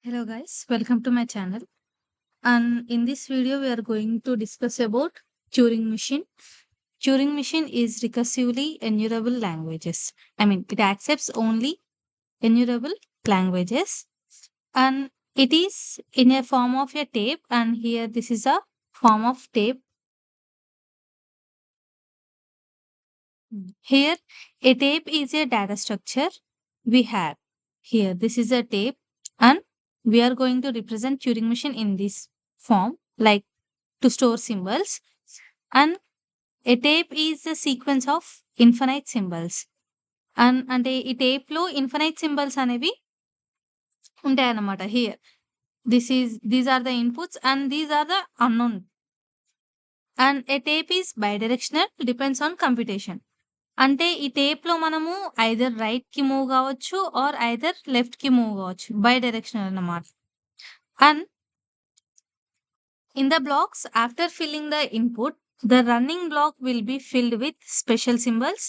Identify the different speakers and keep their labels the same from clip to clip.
Speaker 1: Hello guys, welcome to my channel. And in this video, we are going to discuss about Turing machine. Turing machine is recursively enumerable languages. It accepts only enumerable languages, and it is in a form of a tape. And here, this is a form of tape. Here, a tape is a data structure we have. Here, this is a tape, and we are going to represent Turing machine in this form, like to store symbols. And a tape is a sequence of infinite symbols. అంటే ఈ tape లో infinite symbols అనేవి ఉంటాయన్నమాట. Here these are the inputs and these are the unknown. And a tape is bidirectional depends on computation. అంటే ఈ tape లో మనము either right కి మూవ్ కావచ్చు ఆర్ ఐదర్ లెఫ్ట్ కి మూవ్ కావచ్చు. బైడైరెక్షనల్ అన్నమాట. And in the blocks, after filling the input, the running block will be filled with special symbols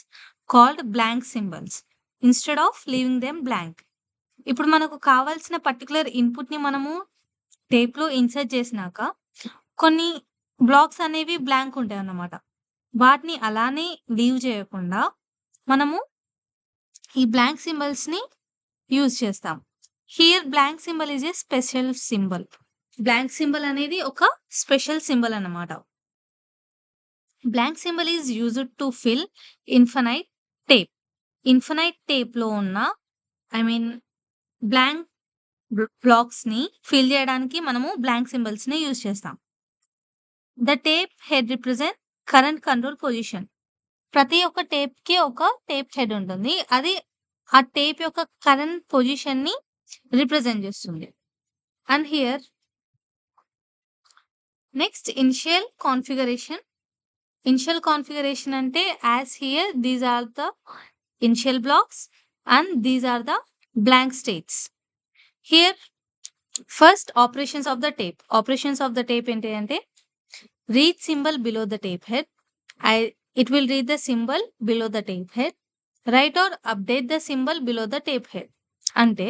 Speaker 1: called blank symbols instead of leaving them blank. ఇప్పుడు మనకు కావాల్సిన particular input ని మనము tape లో insert చేసినాక కొన్ని బ్లాక్స్ అనేవి బ్లాంక్ ఉంటాయి అన్నమాట. వాటిని అలానే లీవ్ చేయకుండా మనము ఈ బ్లాంక్ సింబల్స్ ని యూజ్ చేస్తాం. Here blank symbol is a special symbol. Blank symbol అనేది ఒక స్పెషల్ సింబల్ అన్నమాట. Blank symbol is used to fill infinite tape. Infinite tape లో ఉన్న బ్లాంక్ బ్లాక్స్ ని ఫిల్ చేయడానికి మనము బ్లాంక్ సింబల్స్ ని యూజ్ చేస్తాం. The tape head represent current control position. ప్రతి ఒక్క టేప్ కి ఒక టేప్ హెడ్ ఉంటుంది. అది ఆ టేప్ యొక్క కరెంట్ పొజిషన్ ని రిప్రజెంట్ చేస్తుంది. And here next initial configuration. Initial configuration అంటే as here these are the initial blocks and these are the blank states. Here first operations of the tape. Operations of the tape ఏంటి అంటే read symbol below the tape head. It will read the symbol below the tape head. Write or update the symbol below the tape head. అంటే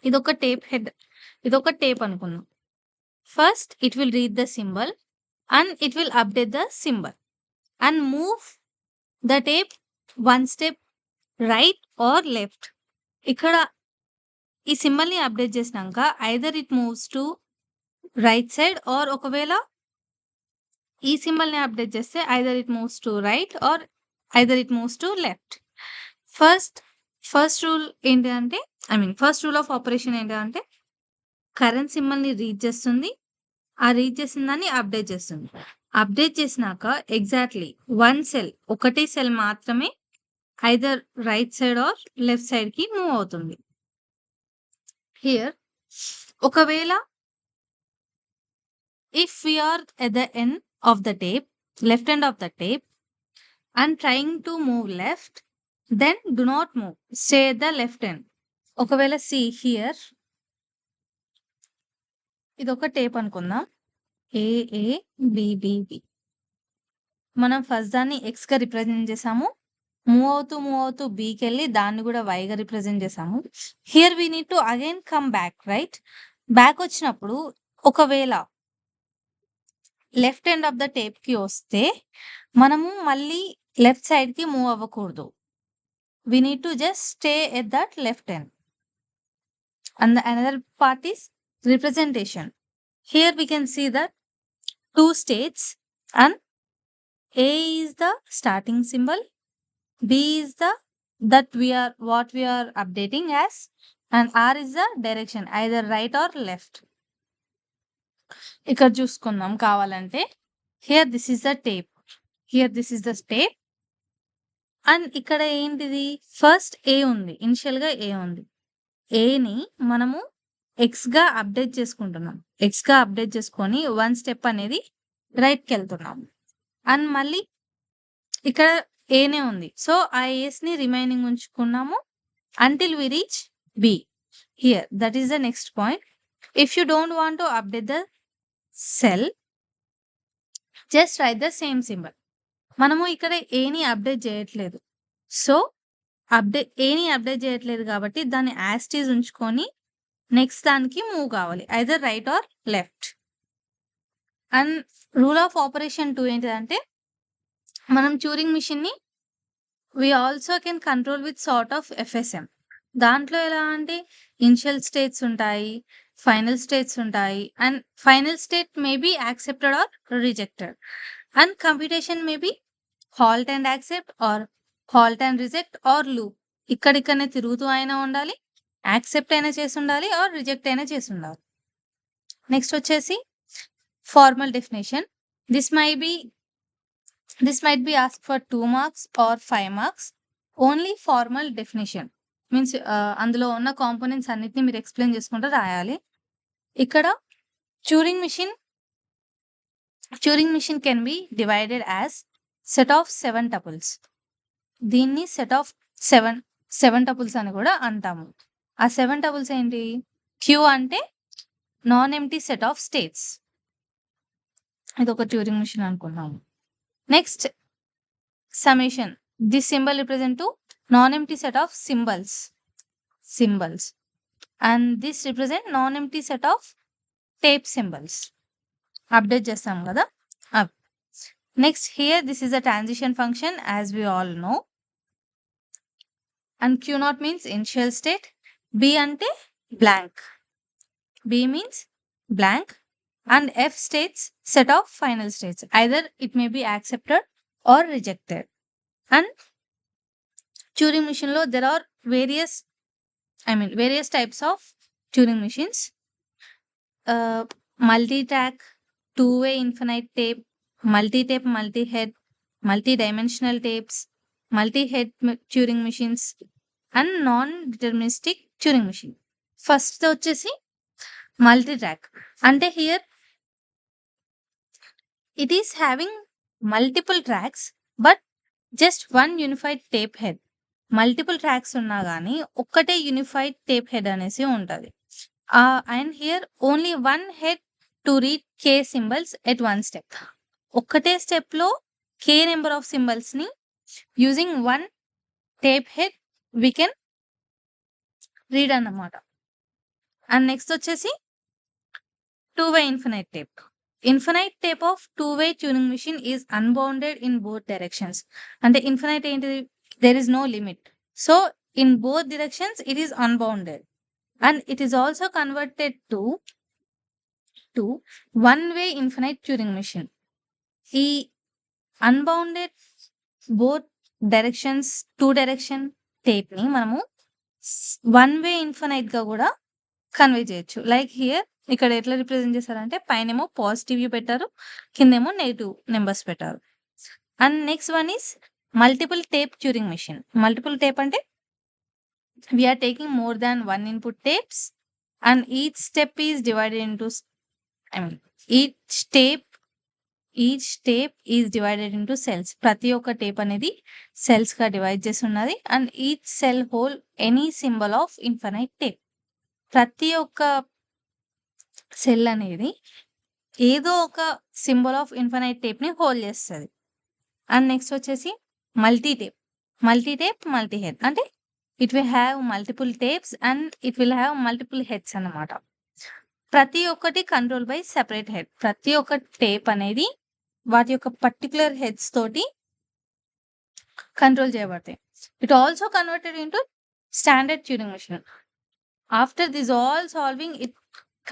Speaker 1: ఇదొక tape head, ఇదొక tape అనుకుందాం. First it will read the symbol and it will update the symbol and move the tape one step right or left. ఇక్కడ ఈ symbol ని update చేసినాక either it moves to right side or ఒకవేళ ఈ symbol ని update చేస్తే either it moves to right or either it moves to left. First rule ఏంటి అంటే ఫస్ట్ రూల్ ఆఫ్ ఆపరేషన్ ఏంటంటే కరెంట్ సింబల్ ని రీడ్ చేస్తుంది, ఆ రీడ్ చేసిన దాన్ని అప్డేట్ చేస్తుంది. అప్డేట్ చేసినాక ఎగ్జాక్ట్లీ వన్ సెల్, ఒకటి సెల్ మాత్రమే either right side or left side కి మూవ్ అవుతుంది. హియర్ ఒకవేళ if we are at the end of the tape, left end of the tape, and trying to move left, then do not move. Stay at the left end. ఒకవేళ see here, ఇదొక tape అనుకుందాం. AABBB. మనం first దాన్ని X గా represent చేసాము. Move అవుతూ బీకి వెళ్ళి దాన్ని కూడా వై గా రిప్రజెంట్ చేసాము. Here we need to again come back, right? Back వచ్చినప్పుడు ఒకవేళ left end of the tape కి వస్తే మనము మళ్ళీ లెఫ్ట్ సైడ్ కి మూవ్ అవ్వకూడదు. We need to just stay at that left end. And another part is representation. Here we can see that two states and A is the starting symbol, B is the what we are updating as, and R is the direction, either right or left. ఇక్కడ చూసుకుందాం కావాలంటే. Here this is the tape, here this is the tape and ఇక్కడ ఏంటిది first ఏ ఉంది, initial గా ఏ ఉంది. ఏని మనము ఎక్స్ గా అప్డేట్ చేసుకుంటున్నాం. ఎక్స్ గా అప్డేట్ చేసుకొని వన్ స్టెప్ అనేది రైట్ కి వెళ్తున్నాం. అండ్ మళ్ళీ ఇక్కడ ఏనే ఉంది, సో ఆ ఏస్ ని రిమైనింగ్ ఉంచుకున్నాము until we reach B. Here that is the next point. If you don't want to update the cell, just write the same symbol. మనము ఇక్కడ ఏని అప్డేట్ చేయట్లేదు, సో ఏని అప్డేట్ చేయట్లేదు కాబట్టి దాన్ని యాజ్ ఇట్ ఈజ్ ఉంచుకొని నెక్స్ట్ దానికి మూవ్ కావాలి, either right or left. And rule of operation 2 ఏంటిదంటే, మనం ట్యూరింగ్ మిషన్ని we also can control with sort of FSM. దాంట్లో ఎలా అంటే ఇనిషియల్ స్టేట్స్ ఉంటాయి, ఫైనల్ స్టేట్స్ ఉంటాయి, and final state may be accepted or rejected. And computation may be halt and accept or halt and reject or loop. ఇక్కడిక్కడనే తిరుగుతూ అయినా ఉండాలి, accept అయినా చేసి ఉండాలి, ఆర్ రిజెక్ట్ అయినా చేసి ఉండాలి. నెక్స్ట్ వచ్చేసి formal definition. This might be asked for 2 marks or 5 marks. Only formal definition means అందులో ఉన్న కాంపోనెంట్స్ అన్నిటిని మీరు ఎక్స్ప్లెయిన్ చేసుకుంటూ రాయాలి. ఇక్కడ Turing machine can be divided as set of 7 tuples. దీన్ని సెట్ ఆఫ్ సెవెన్ టపుల్స్ అని కూడా అంటాము. ఆ 7 టపుల్స్ ఏంటి? క్యూ అంటే non empty set of states. ఇది ఒక ట్యూరింగ్ మిషన్ అనుకున్నాము. Next summation. This symbol represent to non-empty set of symbols, and this represent non-empty set of tape symbols. Update చేస్తాం కదా. Next here this is a transition function as we all know, and Q naught means initial state, B ante blank, B means blank, and F states set of final states, either it may be accepted or rejected. And Turing machine lo there are various types of Turing machines. Multi-track, two-way infinite tape, multi-tape, multi-head, multi-dimensional tapes, multi-head Turing machines, and non-deterministic Turing machine. First వచ్చేసి multi-track. అంటే here it is having multiple tracks but just one unified tape head. Multiple tracks ఉన్నా కానీ ఒక్కటే unified tape head అనేసి ఉంటుంది. And here only one head to read K symbols at one step. ఒక్కటే స్టెప్లో K number of సింబల్స్ని using one tape head we can read అన్నమాట. And next వచ్చేసి two way infinite tape. Infinite tape of two way Turing machine is unbounded in both directions. అంటే infinite ఏంటిది? There is no limit. So in both directions it is unbounded, and it is also converted to one way infinite Turing machine. ఈ unbounded both directions two direction tape ని మనము one way infinite గా కూడా convey చేయొచ్చు. Like here ఇక్కడ ఎట్లా represent చేశారంటే పైనేమో పాజిటివ్ పెట్టారు, కిందేమో నెగిటివ్ నెంబర్స్ పెట్టారు. And next one is multiple tape Turing machine. Multiple tape అంటే we are taking more than one input tapes, and each step is divided into each tape is divided into cells. ప్రతి ఒక్క tape అనేది cells గా divide చేసి ఉన్నది. And each cell hold any symbol of infinite tape. ప్రతి ఒక్క cell అనేది ఏదో ఒక సింబల్ ఆఫ్ ఇన్ఫినైట్ టేప్ ని హోల్డ్ చేస్తుంది. అండ్ నెక్స్ట్ వచ్చేసి మల్టీ టేప్ మల్టీ హెడ్ అంటే it will have multiple tapes and it will have multiple heads అన్నమాట. ప్రతి ఒక్కటి కంట్రోల్ బై సెపరేట్ హెడ్. ప్రతి ఒక్క టేప్ అనేది వాటి యొక్క పర్టికులర్ హెడ్స్ తోటి కంట్రోల్ చేయబడతాయి. It also converted into standard Turing machine. After this all solving it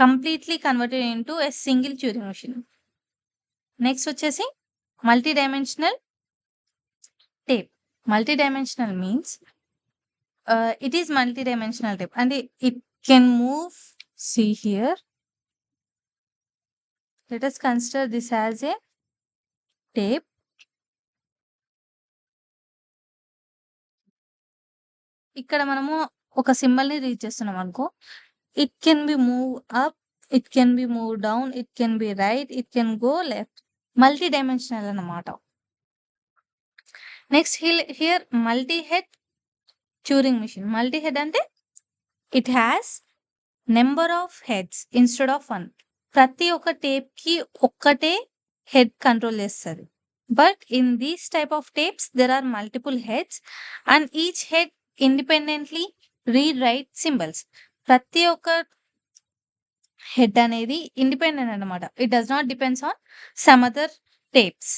Speaker 1: completely converted into a single Turing machine. Next వచ్చేసి multi dimensional tape. Multi-dimensional means it is multi-dimensional tape and it can move. See here, let us consider this as a tape. ఇక్కడ మనము ఒక symbol ని read చేస్తున్నాం అనుకో, it can be move up, it can be move down, it can be right, it can go left. Multi dimensional అన్నమాట. Next here multi head Turing machine. Multi head అంటే it has number of heads instead of one. ప్రతి ఒక్క tape కి ఒక్కటే head control చేస్తుంది. But in these type of tapes there are multiple heads and each head independently read write symbols. ప్రతి ఒక్క head అనేది independent అన్నమాట. It does not depends on some other tapes.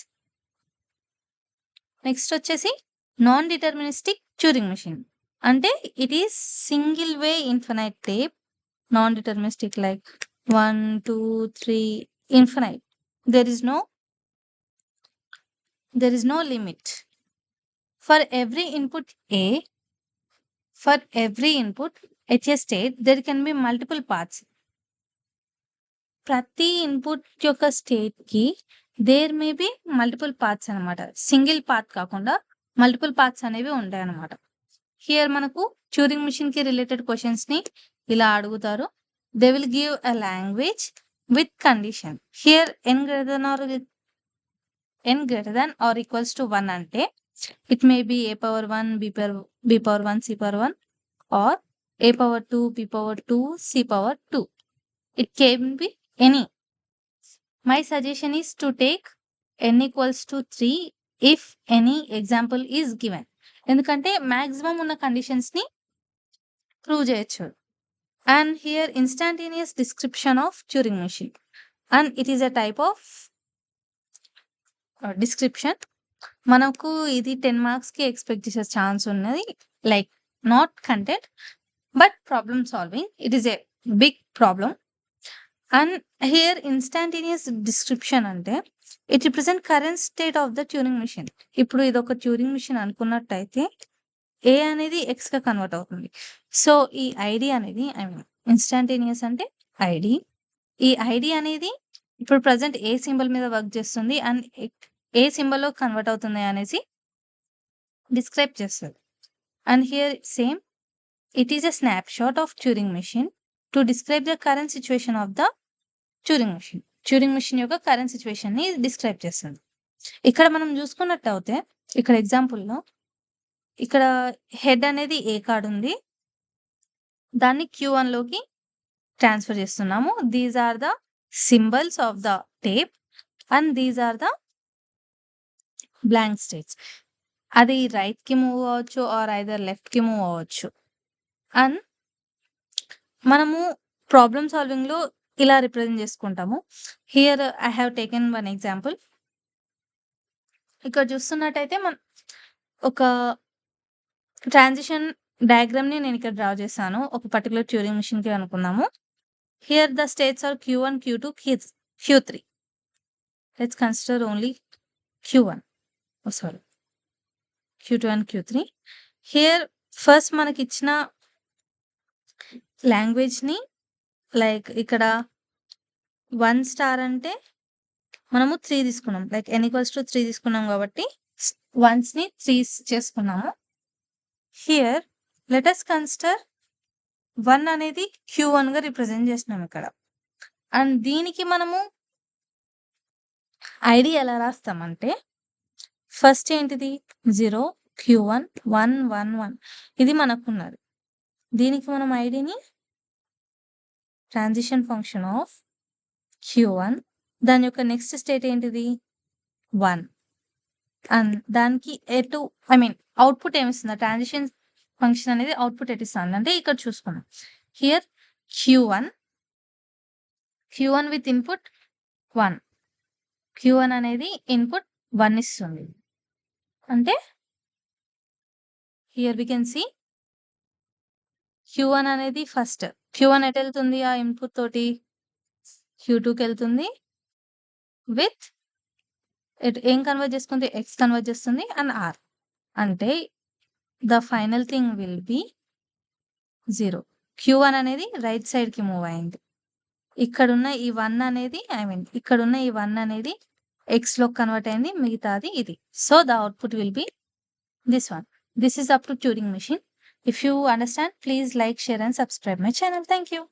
Speaker 1: Next వచ్చేసి non deterministic Turing machine. అంటే it is single way infinite tape. Non deterministic like 1, 2, 3 infinite. There is no limit. For every input at a state, there can be multiple paths. ప్రతి input యొక్క స్టేట్‌కి there may be multiple paths అనమాట. Single path కాకుండా multiple paths అనేవి ఉంటాయన్నమాట. Here మనకు Turing మెషిన్‌కి related క్వెషన్స్‌ని ఇలా అడుగుతారు. They will give a language with condition. Here n greater than or equals to 1 అంటే it may be a power 1, b power 1, c power 1 or a power 2, b power 2, c power 2. It can be any. My suggestion is to take n equals to 3 if any example is given. ఎందుకంటే maximum ఉన్న కండిషన్స్‌ని prove చేయొచ్చు. And here instantaneous description of Turing machine. And it is a type of description. మనకు ఇది 10 మార్క్స్‌కి expect చేసే chance ఉన్నది. Like not content but problem solving. It is a big problem. And here instantaneous description అంటే it represent current state of the Turing machine. ఇప్పుడు ఇది ఒక Turing machine అనుకున్నట్టయితే ఏ అనేది ఎక్స్‌గా కన్వర్ట్ అవుతుంది. సో ఈ ఐడి అనేది ఇన్స్టాంటేనియస్ అంటే ఐడి. ఈ ఐడి అనేది ఇప్పుడు ప్రెజెంట్ ఏ సింబల్ మీద వర్క్ చేస్తుంది అండ్ ఏ సింబల్‌లో కన్వర్ట్ అవుతుంది అనేసి డిస్క్రైబ్ చేస్తది. And here same it is a snapshot of Turing machine to describe the current situation of the Turing machine. Turing machine యొక్క కరెంట్ సిట్యుయేషన్‌ని డిస్క్రైబ్ చేస్తుంది. ఇక్కడ మనం చూసుకున్నట్టయితే ఇక్కడ ఎగ్జాంపుల్‌లో ఇక్కడ హెడ్ అనేది ఏ కార్డ్ ఉంది. దాన్ని Q1లోకి ట్రాన్స్‌ఫర్ చేస్తున్నాము. These are the symbols of the tape and these are the blank states. అది రైట్‌కి మూవ్ అవ్వచ్చు ఆర్ ఐదర్ లెఫ్ట్‌కి మూవ్ అవ్వచ్చు. అండ్ మనము ప్రాబ్లమ్ సాల్వింగ్‌లో ఇలా రిప్రజెంట్ చేసుకుంటాము. Here I have taken one example. ఇక్కడ చూస్తున్నట్టయితే ఒక ట్రాన్సిషన్ డయాగ్రామ్‌ని నేను ఇక్కడ డ్రా చేశాను. ఒక పర్టిక్యులర్ ట్యూరింగ్ మెషిన్‌కి అనుకుందాము. Here the states are Q1, Q2, Q3. Let's consider only Q1. Sorry Q2 and Q3. Here first మనకిచ్చిన లాంగ్వేజ్‌ని లైక్ ఇక్కడ 1 స్టార్ అంటే మనము 3 తీసుకున్నాం. లైక్ n ఈక్వల్స్ టు 3 తీసుకున్నాం కాబట్టి వన్స్‌ని 3s చేసుకున్నాము. హియర్ లెట్ us కన్సిడర్ 1 అనేది Q1గా రిప్రజెంట్ చేసినాం ఇక్కడ. అండ్ దీనికి మనము ఐడి ఎలా రాస్తామంటే ఫస్ట్ ఏంటిది 0, Q1, 1, 1, 1 ఇది మనకున్నది. దీనికి మనం ఐడిని ట్రాన్సిషన్ ఫంక్షన్ ఆఫ్ Q1 దాని యొక్క నెక్స్ట్ స్టేట్ ఏంటిది 1 అండ్ దానికి అవుట్‌పుట్ ఏమిస్తుంది? ట్రాన్సిషన్ ఫంక్షన్ అనేది అవుట్‌పుట్ ఎటు ఇస్తుంది అంటే ఇక్కడ చూసుకున్నాం. Here Q1 with input 1. Q1 అనేది ఇన్పుట్ 1 ఇస్తుంది. అంటే here we can see Q1 అనేది ఫస్ట్. Q1 ఎటెళ్తుంది ఆ ఇన్పుట్ తోటి? Q2కెళ్తుంది. విత్ ఏం కన్వర్ట్ చేసుకుంది? X కన్వర్ట్ చేస్తుంది అండ్ R. అంటే the final thing will be 0. Q1 అనేది రైట్ సైడ్‌కి మూవ్ అయింది. ఇక్కడున్న ఈ 1 అనేది ఇక్కడున్న ఈ 1 అనేది Xలోకి కన్వర్ట్ అయింది. మిగతాది ఇది. So the output will be this one. This is up to Turing machine. If you understand, please like, share and subscribe my channel. Thank you.